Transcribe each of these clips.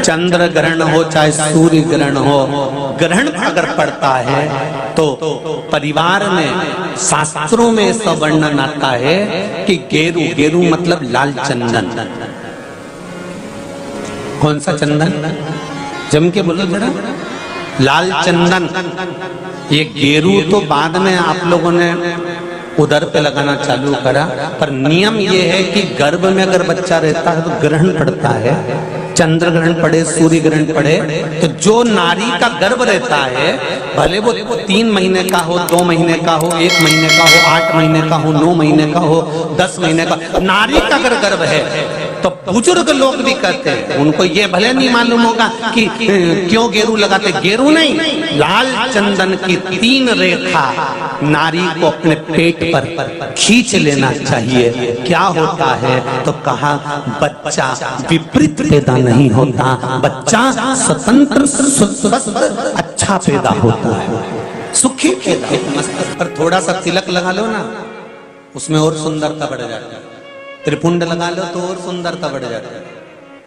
चंद्र ग्रहण हो चाहे सूर्य ग्रहण हो, ग्रहण अगर पड़ता है तो परिवार में शास्त्रों में ऐसा वर्णन आता है कि गेरू, गेरू मतलब लाल चंदन। कौन सा चंदन? जम के बोलो जरा। लाल चंदन। ये गेरू तो बाद में आप लोगों ने उधर पे लगाना चालू करा, पर नियम ये है कि गर्भ में अगर बच्चा रहता है तो ग्रहण पड़ता है, चंद्र ग्रहण पड़े, सूर्य ग्रहण पड़े, तो जो नारी का गर्भ रहता है, भले वो 3 महीने का हो, 2 महीने का हो, 1 महीने का हो, 8 महीने का हो, 9 महीने का हो, 10 महीने का, नारी का अगर गर्भ है तो बुजुर्ग लोग भी कहते हैं, उनको ये भले नहीं मालूम होगा कि क्यों गेरू लगाते। गेरू नहीं, लाल चंदन की 3 रेखा नारी को अपने पेट पर खींच लेना चाहिए। क्या होता है तो कहा, बच्चा विपरीत पैदा नहीं होता, बच्चा स्वतंत्र स्वस्थ अच्छा पैदा होता है, सुखी पैदा होता है। पर थोड़ा सा तिलक लगा लो ना, उसमें और सुंदरता बढ़ जाती है। त्रिपुंड लगा लो तो और सुंदरता बढ़ जाती है।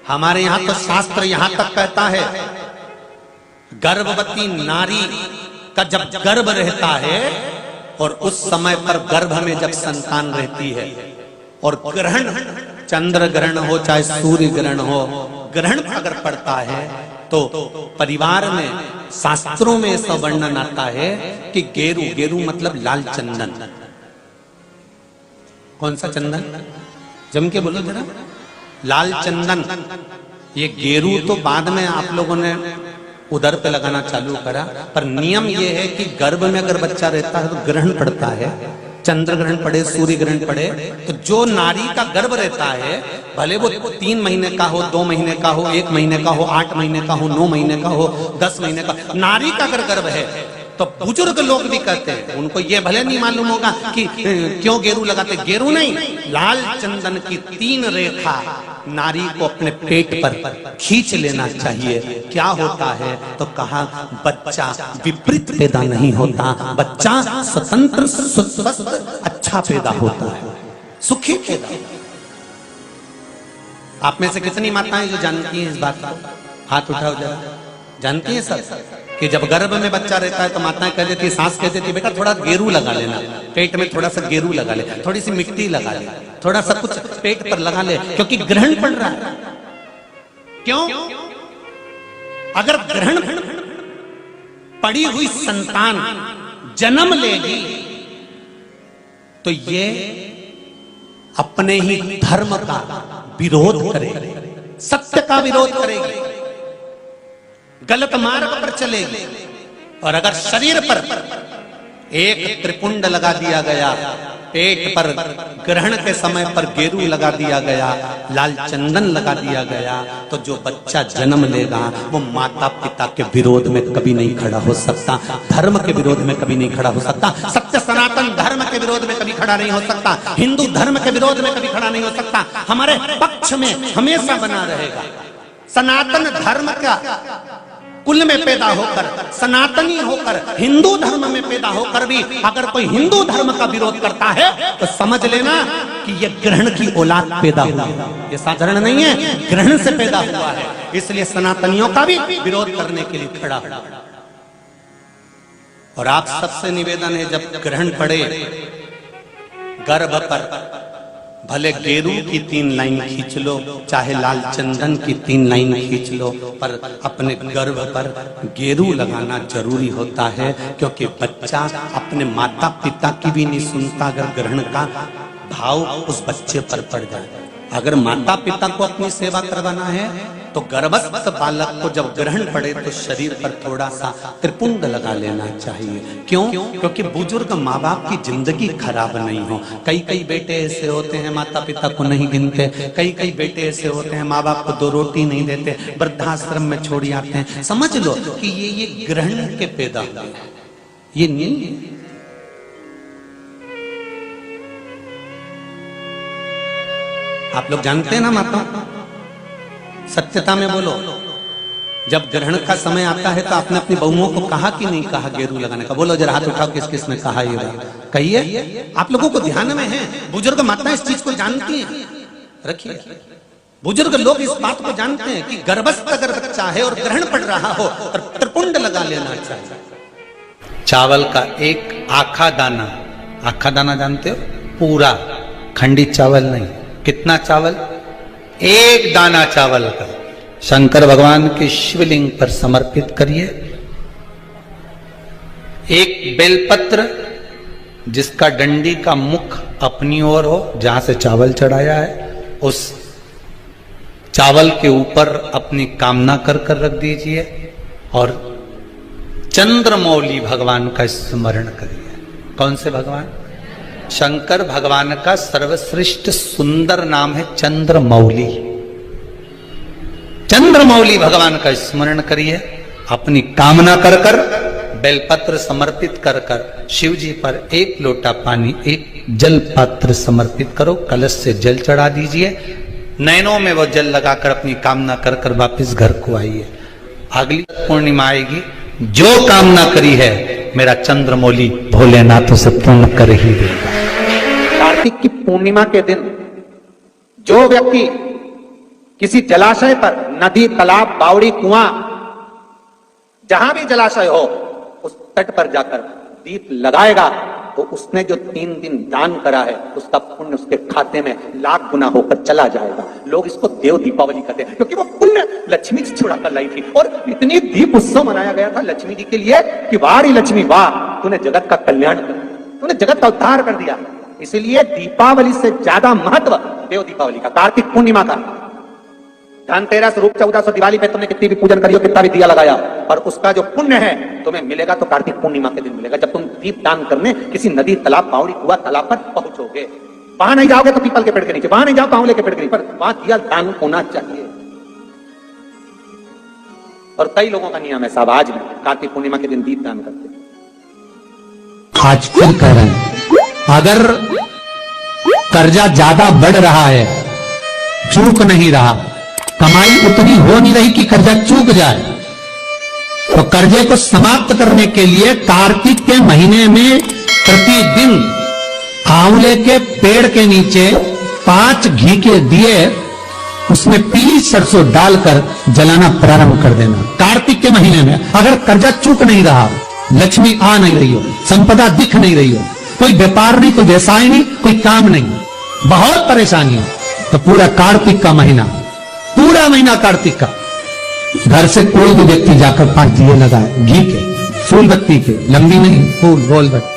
हमारे यहाँ तो शास्त्र यहाँ तक कहता है, गर्भवती नारी का जब गर्भ रहता है और उस समय पर गर्भ में जब संतान रहती है और ग्रहण, चंद्र ग्रहण हो चाहे सूर्य ग्रहण हो, ग्रहण अगर पड़ता है तो परिवार में शास्त्रों में ऐसा वर्णन आता है कि गेरू, गेरू मतलब लाल चंदन। कौन सा चंदन? जम के बोलो जरा। लाल चंदन। ये गेरू तो बाद में आप लोगों ने उधर पे लगाना चालू करा, पर नियम ये है कि गर्भ में अगर बच्चा रहता है तो ग्रहण पड़ता है, चंद्र ग्रहण पड़े, सूर्य ग्रहण पड़े, तो जो नारी का गर्भ रहता है, भले वो 3 महीने का हो, 2 महीने का हो, 1 महीने का हो, 8 महीने का हो, 9 महीने का हो, 10 महीने का, नारी का अगर गर्भ है तो बुजुर्ग लोग भी कहते हैं, उनको ये भले नहीं मालूम होगा कि क्यों गेरू लगाते। गेरू नहीं, लाल चंदन की 3 रेखा नारी को अपने पेट पर खींच लेना चाहिए। क्या होता है तो कहा, बच्चा विपरीत पैदा नहीं होता, बच्चा स्वतंत्र स्वस्थ अच्छा पैदा होता है, सुखी पैदा। आप में से कितनी माताएं जो जानती हैं इस बात को? हाथ उठाओ जरा। जानती हैं सब कि जब गर्भ में बच्चा रहता है तो माताएं कह देती, सास कह देती, बेटा थोड़ा गेरू लगा लेना, पेट में थोड़ा सा गेरू लगा ले, थोड़ी सी मिट्टी लगा ले, थोड़ा सा कुछ पेट पर लगा ले, क्योंकि ग्रहण पड़ रहा है। क्यों? अगर ग्रहण पड़ी हुई संतान जन्म लेगी तो ये अपने ही धर्म का विरोध करेगी, सत्य का विरोध करेगी, गलत मार्ग पर चलेगी। और अगर शरीर पर एक त्रिपुंड लगा दिया गया, पेट पर ग्रहण के समय पर गेरू लगा दिया गया, लाल चंदन लगा दिया गया, तो जो बच्चा जन्म लेगा वो माता पिता के विरोध में कभी नहीं खड़ा हो सकता, धर्म के विरोध में कभी नहीं खड़ा हो सकता, सत्य सनातन धर्म के विरोध में कभी खड़ा नहीं हो सकता, हिंदू धर्म के विरोध में कभी खड़ा नहीं हो सकता, हमारे पक्ष में हमेशा बना रहेगा। सनातन धर्म का कुल में पैदा होकर, सनातनी होकर, हिंदू धर्म में पैदा होकर भी अगर कोई हिंदू धर्म का विरोध करता है तो समझ लेना कि यह ग्रहण की औलाद पैदा हुआ है, ये साधारण नहीं है, ग्रहण से पैदा हुआ है। इसलिए सनातनियों का भी विरोध करने के लिए खड़ा हुआ। और आप सबसे निवेदन है, जब ग्रहण पड़े गर्भ पर, भले गेरू की 3 लाइन खींच लो, चाहे लाल चंदन की 3 लाइन खींच लो, पर अपने गर्भ पर गेरू लगाना जरूरी होता है, क्योंकि बच्चा अपने माता पिता की भी नहीं सुनता अगर ग्रहण का भाव उस बच्चे पर पड़ जाए। अगर माता पिता को अपनी सेवा करवाना है तो गर्भस्थ बालक को जब ग्रहण पड़े तो शरीर पर थोड़ा सा त्रिपुंड लगा लेना चाहिए। क्यों? क्योंकि बुजुर्ग माँ बाप की जिंदगी खराब नहीं हो। कई बेटे ऐसे होते हैं माता पिता को नहीं गिनते, कई बेटे ऐसे होते हैं माँ बाप को 2 रोटी नहीं देते, वृद्धाश्रम में छोड़ आते हैं। समझ लो कि ये ग्रहण के पैदा हुए, ये नहीं। आप लोग जानते हैं ना माता, सत्यता में बोलो, जब ग्रहण का समय आता है तो आपने अपनी बहुओं को कहा कि नहीं कहा गेरू लगाने का? बोलो जरा, हाथ उठाओ, किस किस ने कहा ये बात? कहिए। आप लोगों को ध्यान में है, बुजुर्ग माता इस चीज को जानती हैं, रखिए। बुजुर्ग लोग इस बात को जानते हैं कि गर्भस्थ अगर बच्चा है और ग्रहण पड़ रहा हो तो त्रिपुंड लगा लेना चाहिए। चावल का एक आखा दाना जानते हो, पूरा खंडित चावल नहीं। कितना चावल? एक दाना चावल का शंकर भगवान के शिवलिंग पर समर्पित करिए। एक बेलपत्र जिसका डंडी का मुख अपनी ओर हो, जहां से चावल चढ़ाया है, उस चावल के ऊपर अपनी कामना कर कर रख दीजिए और चंद्रमौली भगवान का स्मरण करिए। कौन से भगवान? शंकर भगवान का सर्वश्रेष्ठ सुंदर नाम है चंद्रमौली। चंद्रमौली भगवान का स्मरण करिए, अपनी कामना कर कर बेलपत्र समर्पित कर कर शिव जी पर एक लोटा पानी, एक जल पात्र समर्पित करो, कलश से जल चढ़ा दीजिए, नैनों में वो जल लगाकर अपनी कामना कर कर वापिस घर को आइए। अगली पूर्णिमा आएगी, जो कामना करी है मेरा चंद्रमौली भोलेनाथ उसे पूर्ण कर ही देगा। कार्तिक की पूर्णिमा के दिन जो व्यक्ति किसी जलाशय पर, नदी, तालाब, बावड़ी, कुआं, जहां भी जलाशय हो, उस तट पर जाकर दीप लगाएगा तो उसने जो 3 दिन दान करा है उसका पुण्य उसके खाते में लाख गुना होकर चला जाएगा। लोग इसको देव दीपावली कहते हैं क्योंकि वो पुण्य लक्ष्मी जी छुड़ा कर लाई थी और इतनी दीप उत्सव मनाया गया था लक्ष्मी जी के लिए कि वाह रे लक्ष्मी वाह, तूने जगत का कल्याण कर, तूने जगत का उद्धार कर दिया। इसलिए दीपावली से ज्यादा महत्व देव दीपावली का, कार्तिक पूर्णिमा का। धनतेरस, रूप चौदस, दिवाली पे तुमने कितनी भी पूजन करी हो, कितना भी दिया लगाया, और उसका जो पुण्य है तुम्हें मिलेगा तो कार्तिक पूर्णिमा के दिन मिलेगा, जब तुम दीप दान करने किसी नदी, तालाब, बावड़ी, कुआं, तालाब पर पहुंचोगे। वहां नहीं जाओगे तो पीपल के पेड़ के नीचे, वहां नहीं जाओ तो आंवले के पेड़ के नीचे, पर वहां दिया दान होना चाहिए। और कई लोगों का नियम है साहब, आज भी कार्तिक पूर्णिमा के दिन दीप दान करते। आज फिर कह रहे हैं, अगर कर्जा ज्यादा बढ़ रहा है, चूक नहीं रहा, कमाई उतनी हो नहीं रही कि कर्जा चूक जाए, तो कर्जे को समाप्त करने के लिए कार्तिक के महीने में प्रतिदिन आंवले के पेड़ के नीचे 5 घी के दिए, उसमें पीली सरसों डालकर जलाना प्रारंभ कर देना। कार्तिक के महीने में अगर कर्जा चूक नहीं रहा, लक्ष्मी आ नहीं रही हो, संपदा दिख नहीं रही हो, कोई व्यापार नहीं, कोई व्यवसाय नहीं, कोई काम नहीं, बहुत परेशानी है, तो पूरा कार्तिक का महीना, पूरा महीना कार्तिक का, घर से कोई भी व्यक्ति जाकर 5 दिए लगाए, घी के, फूल बत्ती के, लंबी नहीं, फूल गोल बत्ती,